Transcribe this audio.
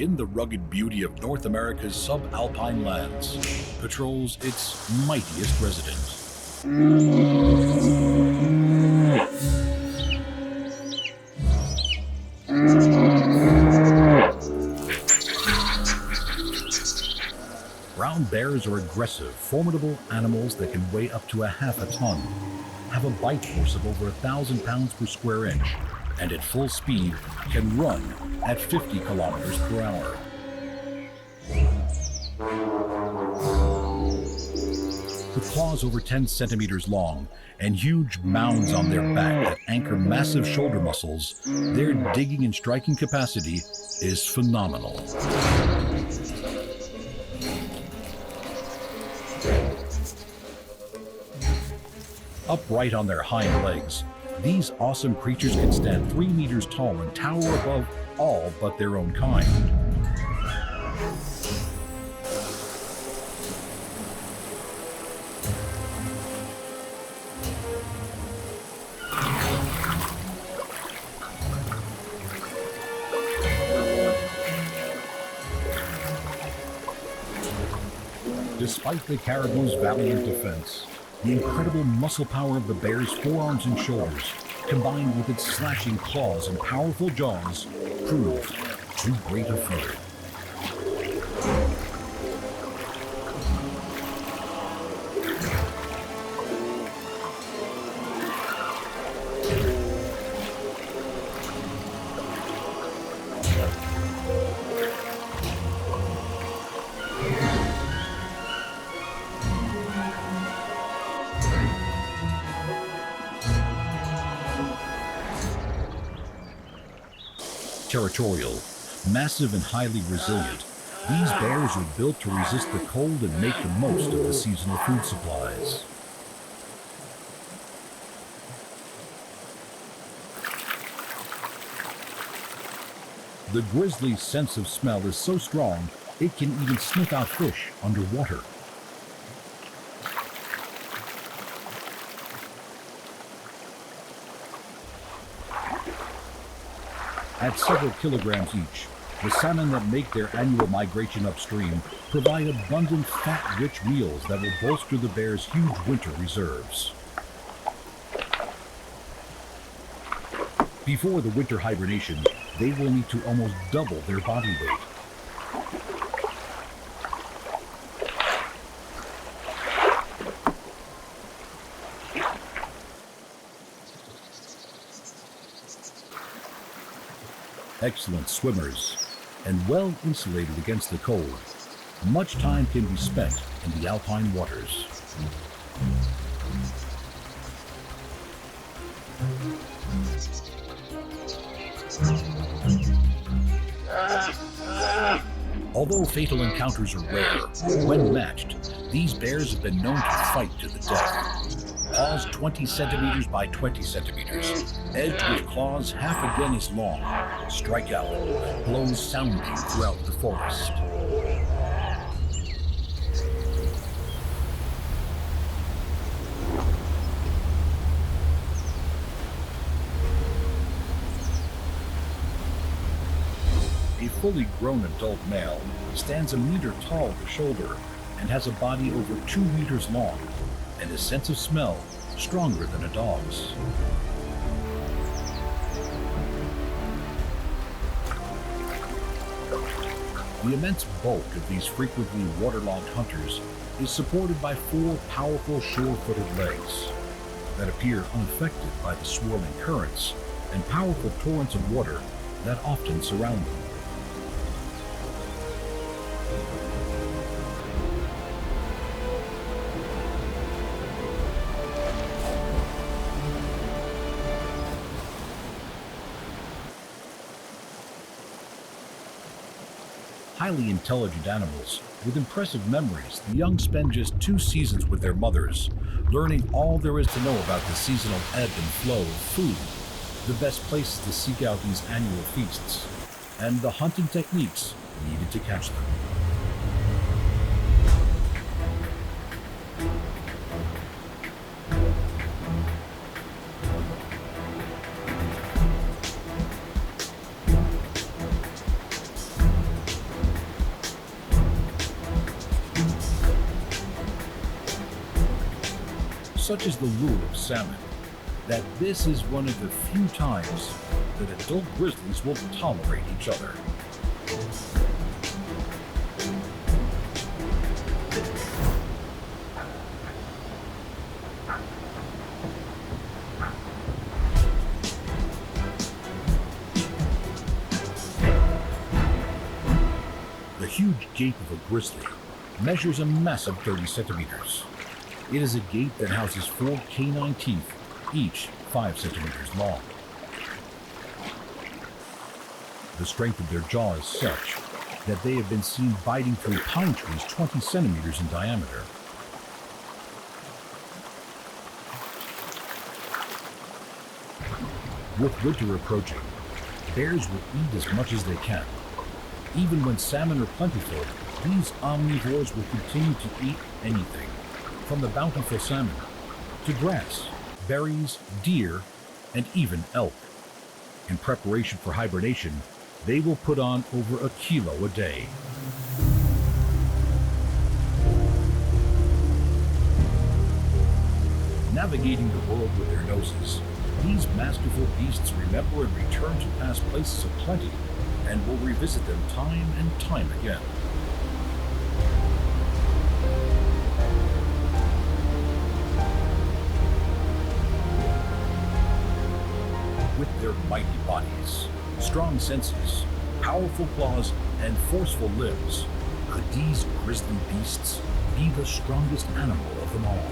in the rugged beauty of North America's subalpine lands, patrols its mightiest resident. Brown bears are aggressive, formidable animals that can weigh up to a half a ton, have a bite force of over 1,000 pounds per square inch, and at full speed can run at 50 kilometers per hour. With claws over 10 centimeters long and huge mounds on their back that anchor massive shoulder muscles, their digging and striking capacity is phenomenal. Upright on their hind legs, these awesome creatures can stand 3 meters tall and tower above all but their own kind. Despite the caribou's valiant defense, the incredible muscle power of the bear's forearms and shoulders, combined with its slashing claws and powerful jaws, proved too great a foe. Territorial, massive and highly resilient, these bears are built to resist the cold and make the most of the seasonal food supplies. The grizzly's sense of smell is so strong, it can even sniff out fish underwater. At several kilograms each, the salmon that make their annual migration upstream provide abundant fat-rich meals that will bolster the bear's huge winter reserves. Before the winter hibernation, they will need to almost double their body weight. Excellent swimmers, and well insulated against the cold, much time can be spent in the alpine waters. Although fatal encounters are rare, when matched, these bears have been known to fight to the death. Paws 20 centimeters by 20 centimeters, edged with claws half again as long, strike out, blows sounding throughout the forest. A fully grown adult male stands 1 meter tall at the shoulder and has a body over 2 meters long, and a sense of smell stronger than a dog's. The immense bulk of these frequently waterlogged hunters is supported by 4 powerful sure-footed legs that appear unaffected by the swirling currents and powerful torrents of water that often surround them. Highly intelligent animals with impressive memories, the young spend just 2 seasons with their mothers, learning all there is to know about the seasonal ebb and flow of food, the best places to seek out these annual feasts, and the hunting techniques needed to catch them. such is the lure of salmon, that this is one of the few times that adult grizzlies will tolerate each other. The huge gape of a grizzly measures a massive 30 centimeters. It is a gape that houses 4 canine teeth, each 5 centimeters long. The strength of their jaw is such that they have been seen biting through pine trees 20 centimeters in diameter. With winter approaching, bears will eat as much as they can. Even when salmon are plentiful, these omnivores will continue to eat anything, from the bountiful salmon to grass, berries, deer, and even elk. In preparation for hibernation, they will put on over 1 kilo a day. Navigating the world with their noses, these masterful beasts remember and return to past places of plenty, and will revisit them time and time again. With their mighty bodies, strong senses, powerful claws, and forceful limbs, could these grizzly beasts be the strongest animal of them all?